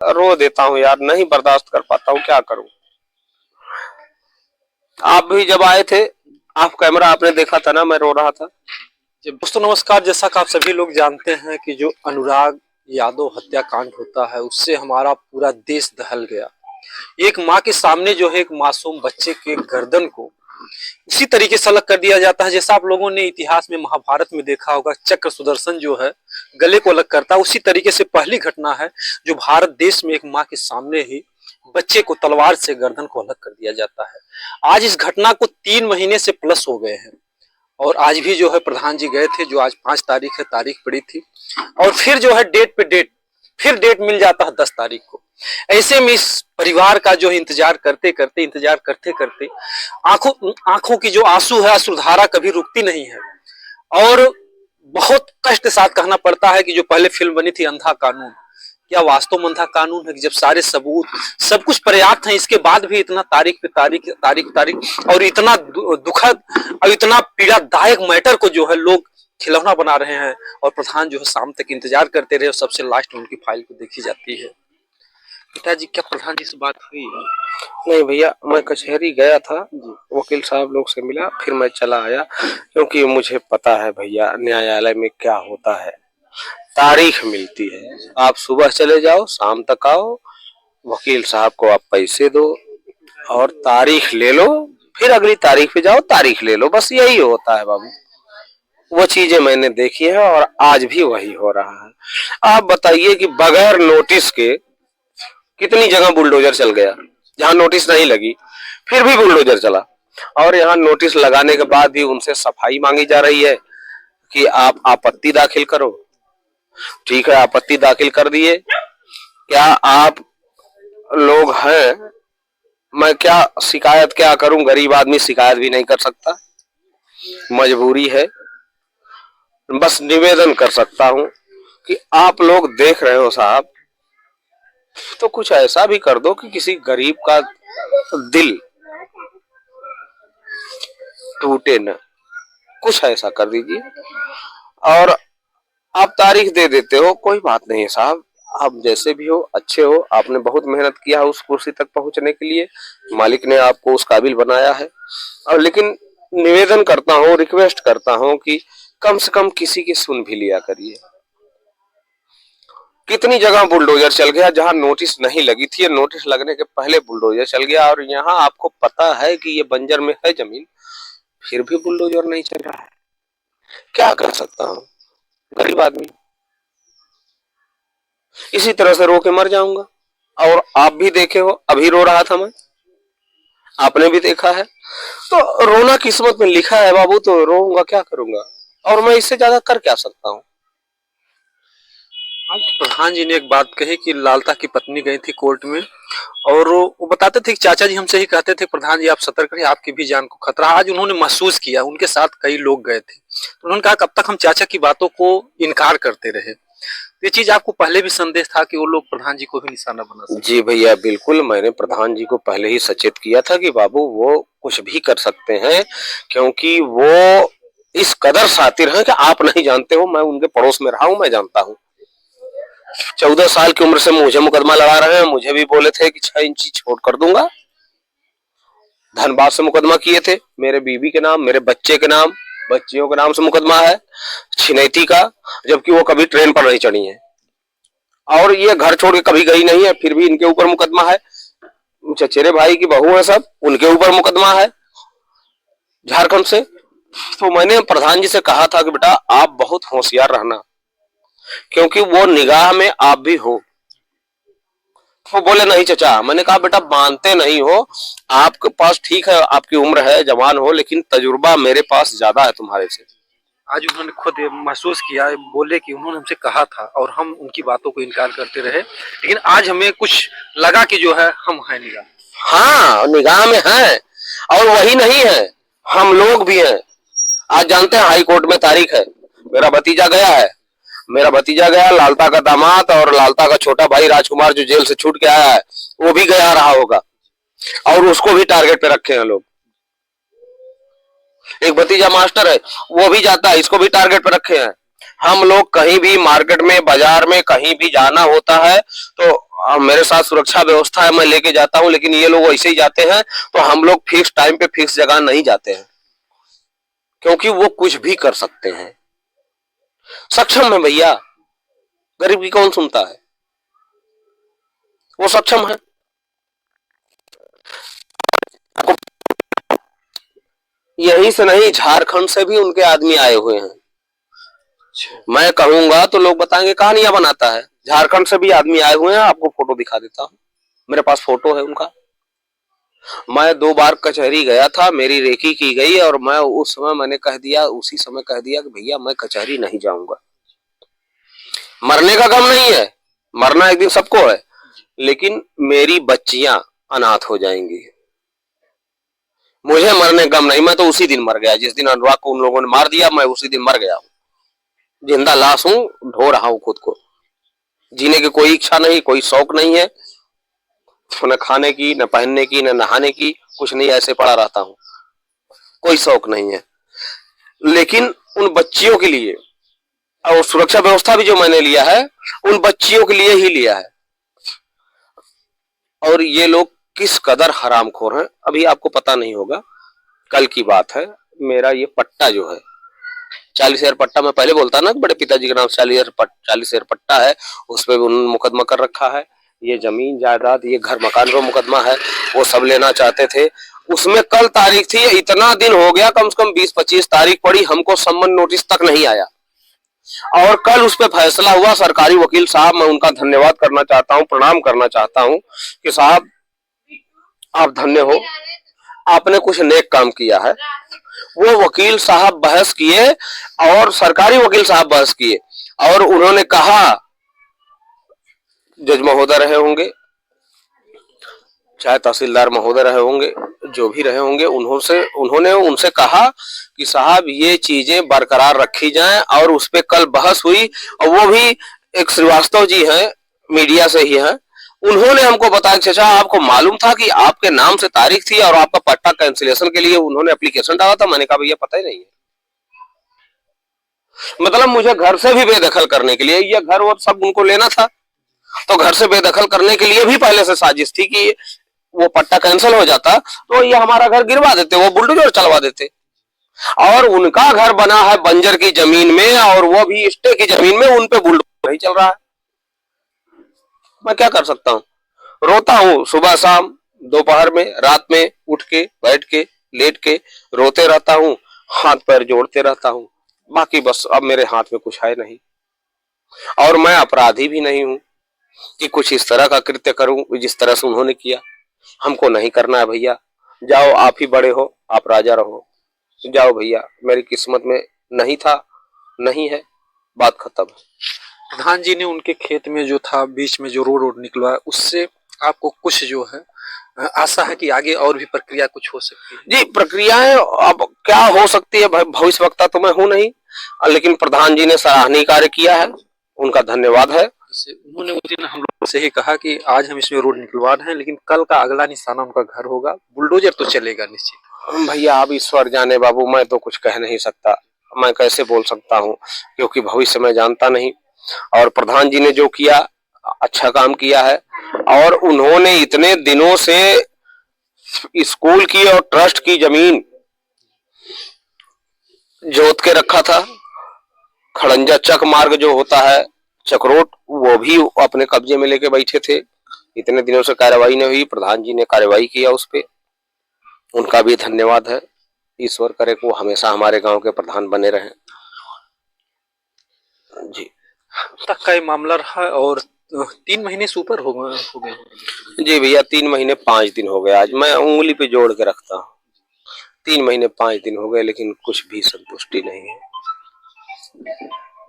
रो देता हूँ यार, नहीं बर्दाश्त कर पाता हूँ, क्या करूँ। आप भी जब आए थे, आप कैमरा आपने देखा था ना, मैं रो रहा था। दोस्तों नमस्कार। जैसा कि आप सभी लोग जानते हैं कि जो अनुराग यादव हत्याकांड होता है उससे हमारा पूरा देश दहल गया। एक माँ के सामने जो है एक मासूम बच्चे के गर्दन को उसी तरीके से अलग कर दिया जाता है जैसा आप लोगों ने इतिहास में महाभारत में देखा होगा, चक्र सुदर्शन जो है गले को अलग करता है। उसी तरीके से पहली घटना है जो भारत देश में एक माँ के सामने ही बच्चे को तलवार से गर्दन को अलग कर दिया जाता है। आज इस घटना को 3 महीने से प्लस हो गए हैं और आज भी जो है प्रधान जी गए थे, जो आज 5 तारीख है, तारीख पड़ी थी और फिर जो है डेट पे डेट, फिर डेट मिल जाता है 10 तारीख को। ऐसे में इस परिवार का जो इंतजार करते करते आंखों की जो आंसू है, अश्रुधारा कभी रुकती नहीं है। और बहुत कष्ट के साथ कहना पड़ता है कि जो पहले फिल्म बनी थी अंधा कानून, क्या वास्तव में अंधा कानून है कि जब सारे सबूत सब कुछ पर्याप्त है, इसके बाद भी इतना तारीख पे तारीख और इतना दुखद और इतना पीड़ादायक मैटर को जो है लोग खिलौना बना रहे हैं और प्रधान जो है शाम तक इंतजार करते रहे और सबसे लास्ट में उनकी फाइल को देखी जाती है। पिताजी, क्या प्रधान जी से बात हुई? नहीं भैया, मैं कचहरी गया था, वकील साहब लोग से मिला, फिर मैं चला आया, क्योंकि मुझे पता है भैया न्यायालय में क्या होता है। तारीख मिलती है, आप सुबह चले जाओ, शाम तक आओ, वकील साहब को आप पैसे दो और तारीख ले लो, फिर अगली तारीख पे जाओ, तारीख ले लो, बस यही होता है बाबू। वो चीजें मैंने देखी है और आज भी वही हो रहा है। आप बताइए कि बगैर नोटिस के कितनी जगह बुलडोजर चल गया, जहां नोटिस नहीं लगी फिर भी बुलडोजर चला, और यहाँ नोटिस लगाने के बाद भी उनसे सफाई मांगी जा रही है कि आप आपत्ति दाखिल करो। ठीक है, आपत्ति दाखिल कर दिए, क्या आप लोग हैं, मैं क्या शिकायत क्या करूं, गरीब आदमी शिकायत भी नहीं कर सकता, मजबूरी है। बस निवेदन कर सकता हूं कि आप लोग देख रहे हो साहब, तो कुछ ऐसा भी कर दो कि किसी गरीब का दिल टूटे न, कुछ ऐसा कर दीजिए। और आप तारीख दे देते हो, कोई बात नहीं है साहब, आप जैसे भी हो अच्छे हो, आपने बहुत मेहनत किया है उस कुर्सी तक पहुंचने के लिए, मालिक ने आपको उस काबिल बनाया है। और लेकिन निवेदन करता हूँ, रिक्वेस्ट करता हूँ कि कम से कम किसी की सुन भी लिया करिए। कितनी जगह बुलडोजर चल गया जहां नोटिस नहीं लगी थी, नोटिस लगने के पहले बुलडोजर चल गया, और यहाँ आपको पता है कि ये बंजर में है जमीन, फिर भी बुलडोजर नहीं चल रहा है। क्या कर सकता हूँ, गरीब आदमी, इसी तरह से रो के मर जाऊंगा। और आप भी देखे हो, अभी रो रहा था मैं, आपने भी देखा है, तो रोना किस्मत में लिखा है बाबू, तो रोऊंगा, क्या करूंगा, और मैं इससे ज्यादा कर क्या सकता हूँ। आज प्रधान जी ने एक बात कही कि लालता की पत्नी गई थी कोर्ट में और वो बताते थे कि चाचा जी हमसे ही कहते थे प्रधान जी आप सतर्क रहिए, आपकी भी जान को खतरा। आज उन्होंने महसूस किया, उनके साथ कई लोग गए थे, तो उन्होंने कहा कब तक हम चाचा की बातों को इनकार करते रहे। ये चीज आपको पहले भी संदेश था कि वो लोग प्रधान जी को भी निशाना बना सकते? जी भैया बिल्कुल, मैंने प्रधान जी को पहले ही सचेत किया था कि बाबू वो कुछ भी कर सकते हैं, क्योंकि वो इस कदर शातिर हैं कि आप नहीं जानते हो, मैं उनके पड़ोस में रहा हूं, मैं जानता हूं। 14 साल की उम्र से मुझे मुकदमा लड़ा रहे हैं, मुझे भी बोले थे कि 6 इंची छोड़ कर दूंगा। धनबाद से मुकदमा किए थे, मेरे बीवी के नाम, मेरे बच्चे के नाम, बच्चियों के नाम से मुकदमा है, छिनैती का, जबकि वो कभी ट्रेन पर नहीं चढ़ी है और ये घर छोड़ के कभी गई नहीं है, फिर भी इनके ऊपर मुकदमा है। चचेरे भाई की बहू है सब, उनके ऊपर मुकदमा है झारखंड से। तो मैंने प्रधान जी से कहा था कि बेटा आप बहुत होशियार रहना, क्योंकि वो निगाह में आप भी हो। वो बोले नहीं चचा, मैंने कहा बेटा मानते नहीं हो, आपके पास ठीक है, आपकी उम्र है, जवान हो, लेकिन तजुर्बा मेरे पास ज्यादा है तुम्हारे से। आज उन्होंने खुद महसूस किया, बोले कि उन्होंने हमसे कहा था और हम उनकी बातों को इनकार करते रहे, लेकिन आज हमें कुछ लगा कि जो है हम हैं निगाह। हाँ, निगाह में है, और वही नहीं है, हम लोग भी हैं। आज जानते हैं हाई कोर्ट में तारीख है, मेरा भतीजा गया है, मेरा भतीजा गया, लालता का दामाद और लालता का छोटा भाई राजकुमार जो जेल से छूट के आया है, वो भी गया रहा होगा, और उसको भी टारगेट पे रखे हैं लोग। एक भतीजा मास्टर है, वो भी जाता है, इसको भी टारगेट पे रखे हैं। हम लोग कहीं भी मार्केट में, बाजार में, कहीं भी जाना होता है तो मेरे साथ सुरक्षा व्यवस्था है, मैं लेके जाता हूं, लेकिन ये लोग ऐसे ही जाते हैं। तो हम लोग फिक्स टाइम पे फिक्स जगह नहीं जाते हैं, क्योंकि वो कुछ भी कर सकते हैं। सक्षम है भैया, गरीब की कौन सुनता है, वो सक्षम है। यहीं से नहीं, झारखंड से भी उनके आदमी आए हुए हैं। मैं कहूंगा तो लोग बताएंगे कहानियां बनाता है। झारखंड से भी आदमी आए हुए हैं, आपको फोटो दिखा देता हूं, मेरे पास फोटो है उनका। मैं 2 बार कचहरी गया था, मेरी रेकी की गई, और मैं उस समय मैंने कह दिया, उसी समय कह दिया कि भैया मैं कचहरी नहीं जाऊंगा। मरने का गम नहीं है, मरना एक दिन सबको है, लेकिन मेरी बच्चियां अनाथ हो जाएंगी। मुझे मरने गम नहीं, मैं तो उसी दिन मर गया जिस दिन अनुराग को उन लोगों ने मार दिया, मैं उसी दिन मर गया हूं। जिंदा लाश हूं, ढो रहा हूं खुद को। जीने की कोई इच्छा नहीं, कोई शौक नहीं है, न खाने की, न पहनने की, न नहाने की, कुछ नहीं, ऐसे पड़ा रहता हूं, कोई शौक नहीं है। लेकिन उन बच्चियों के लिए, और सुरक्षा व्यवस्था भी जो मैंने लिया है, उन बच्चियों के लिए ही लिया है। और ये लोग किस कदर हरामखोर हैं, अभी आपको पता नहीं होगा। कल की बात है, मेरा ये पट्टा जो है 40,000 पट्टा, मैं पहले बोलता ना बड़े पिताजी के नाम 40,000 पट्टा है, उस पर उन्होंने मुकदमा कर रखा है। ये जमीन जायदाद, ये घर मकान का मुकदमा है, वो सब लेना चाहते थे। उसमें कल तारीख थी, इतना दिन हो गया, कम से कम 20-25 तारीख पड़ी, हमको सम्मन नोटिस तक नहीं आया। और कल उस पर फैसला हुआ। सरकारी वकील साहब, मैं उनका धन्यवाद करना चाहता हूं, प्रणाम करना चाहता हूं कि साहब आप धन्य हो, आपने कुछ नेक काम किया है। वो वकील साहब बहस किए, और सरकारी वकील साहब बहस किए, और उन्होंने कहा, जज महोदय रहे होंगे, चाहे तहसीलदार महोदय रहे होंगे, जो भी रहे होंगे, उन्होंने उनसे कहा कि साहब ये चीजें बरकरार रखी जाएं। और उस पर कल बहस हुई, और वो भी एक श्रीवास्तव जी हैं, मीडिया से ही हैं, उन्होंने हमको बताया कि चाचा आपको मालूम था कि आपके नाम से तारीख थी और आपका पट्टा कैंसिलेशन के लिए उन्होंने एप्लीकेशन डाला था। मैंने कहा भैया पता ही नहीं है। मतलब मुझे घर से भी बेदखल करने के लिए, ये घर और सब उनको लेना था, तो घर से बेदखल करने के लिए भी पहले से साजिश थी कि वो पट्टा कैंसिल हो जाता तो ये हमारा घर गिरवा देते, वो बुलडोजर चलवा देते। और उनका घर बना है बंजर की जमीन में, और वो भी स्टे की जमीन में, उन पे बुलडोजर नहीं चल रहा है। मैं क्या कर सकता हूँ, रोता हूँ सुबह शाम, दोपहर में, रात में, उठ के बैठ के लेट के रोते रहता हूँ, हाथ पैर जोड़ते रहता हूँ। बाकी बस अब मेरे हाथ में कुछ है नहीं, और मैं अपराधी भी नहीं हूं कि कुछ इस तरह का कृत्य करूं जिस तरह से उन्होंने किया। हमको नहीं करना है भैया, जाओ, आप ही बड़े हो, आप राजा रहो, जाओ भैया, मेरी किस्मत में नहीं था, नहीं है, बात खत्म है। प्रधान जी ने उनके खेत में जो था बीच में जो रोड निकलवाया, उससे आपको कुछ जो है आशा है कि आगे और भी प्रक्रिया कुछ हो सकती है? जी, प्रक्रियाएं अब क्या हो सकती है, भविष्य वक्ता तो मैं हूं नहीं, लेकिन प्रधान जी ने सराहनीय कार्य किया है, उनका धन्यवाद है। उन्होंने उस दिन हम लोग से ही कहा कि आज हम इसमें रोड निकलवा रहे हैं, लेकिन कल का अगला निशाना उनका घर होगा, बुलडोजर तो चलेगा निश्चित। भैया अब ईश्वर जाने बाबू, मैं तो कुछ कह नहीं सकता, मैं कैसे बोल सकता हूँ, क्योंकि भविष्य में जानता नहीं। और प्रधान जी ने जो किया, अच्छा काम किया है। और उन्होंने इतने दिनों से स्कूल की और ट्रस्ट की जमीन जोत के रखा था। खड़ंजा चक मार्ग जो होता है, चक्रोट, वो भी अपने कब्जे में लेके बैठे थे। इतने दिनों से कार्रवाई नहीं हुई, प्रधान जी ने कार्रवाई किया उस पे, उनका भी धन्यवाद है। ईश्वर करे को हमेशा हमारे गांव के प्रधान बने रहें। जी, तक का ये मामला रहा, और 3 महीने से ऊपर हो गए। जी भैया, 3 महीने 5 दिन हो गए, आज मैं उंगली पे जोड़ के रखता हूँ, 3 महीने 5 दिन हो गए, लेकिन कुछ भी संतुष्टि नहीं है।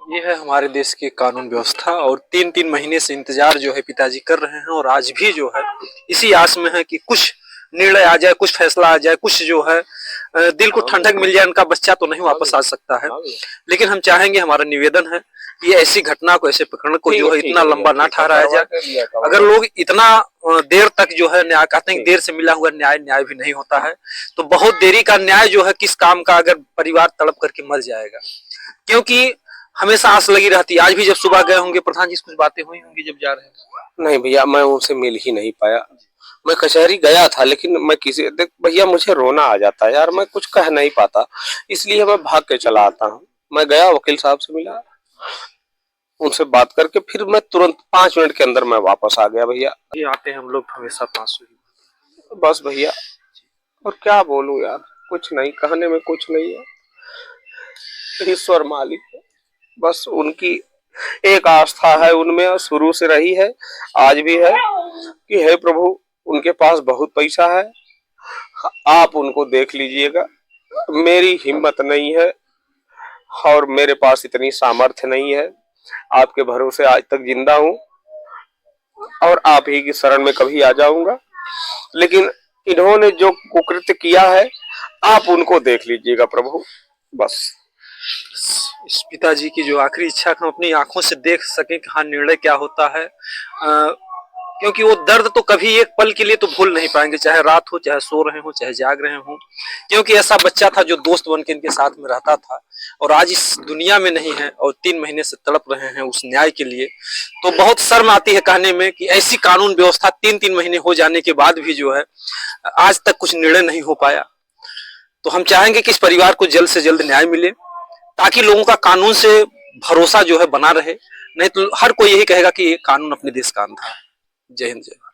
ये है हमारे देश की कानून व्यवस्था, और 3-3 महीने से इंतजार जो है पिताजी कर रहे हैं, और आज भी जो है इसी आस में है कि कुछ निर्णय आ जाए, कुछ फैसला आ जाए, कुछ जो है दिल को ठंडक मिल जाए। उनका बच्चा तो नहीं वापस आ सकता है, लेकिन हम चाहेंगे, हमारा निवेदन है कि ऐसी घटना को, ऐसे प्रकरण को जो है इतना लंबा ना ठहराया जाए। अगर लोग इतना देर तक जो है न्याय कहते हैं, देर से मिला हुआ न्याय भी नहीं होता है, तो बहुत देरी का न्याय जो है किस काम का, अगर परिवार तड़प करके मर जाएगा। क्योंकि हमेशा आस लगी रहती है। आज भी जब सुबह गए होंगे प्रधान जी, कुछ बातें हुई होंगी जब जा रहे हैं? नहीं भैया, मैं उनसे मिल ही नहीं पाया। मैं कचहरी गया था, लेकिन मैं किसी देख भैया, मुझे रोना आ जाता है यार, मैं कुछ कह नहीं पाता, इसलिए मैं भाग के चला आता हूँ। मैं गया, वकील साहब से मिला, उनसे बात करके फिर मैं तुरंत 5 मिनट के अंदर मैं वापस आ गया भैया। ये आते हैं हम लोग हमेशा पास हुई। बस भैया, और क्या बोलूं यार, कुछ नहीं, कहने में कुछ नहीं है। ईश्वर मालिक है, बस उनकी एक आस्था है उनमें, और शुरू से रही है, आज भी है, कि हे प्रभु, उनके पास बहुत पैसा है, आप उनको देख लीजिएगा। मेरी हिम्मत नहीं है और मेरे पास इतनी सामर्थ्य नहीं है। आपके भरोसे आज तक जिंदा हूं और आप ही की शरण में कभी आ जाऊंगा, लेकिन इन्होंने जो कुकृत्य किया है, आप उनको देख लीजिएगा प्रभु, बस। इस पिताजी की जो आखिरी इच्छा हम अपनी आंखों से देख सके कि हाँ निर्णय क्या होता है, क्योंकि वो दर्द तो कभी एक पल के लिए तो भूल नहीं पाएंगे, चाहे रात हो, चाहे सो रहे हो, चाहे जाग रहे हो, क्योंकि ऐसा बच्चा था जो दोस्त बन के इनके साथ में रहता था और आज इस दुनिया में नहीं है और 3 महीने से तड़प रहे हैं उस न्याय के लिए। तो बहुत शर्म आती है कहने में कि ऐसी कानून व्यवस्था 3-3 महीने हो जाने के बाद भी जो है आज तक कुछ निर्णय नहीं हो पाया। तो हम चाहेंगे कि इस परिवार को जल्द से जल्द न्याय मिले, ताकि लोगों का कानून से भरोसा जो है बना रहे, नहीं तो हर कोई यही कहेगा कि ये कानून अपने देश का अंधा है। जय हिंद, जय भारत।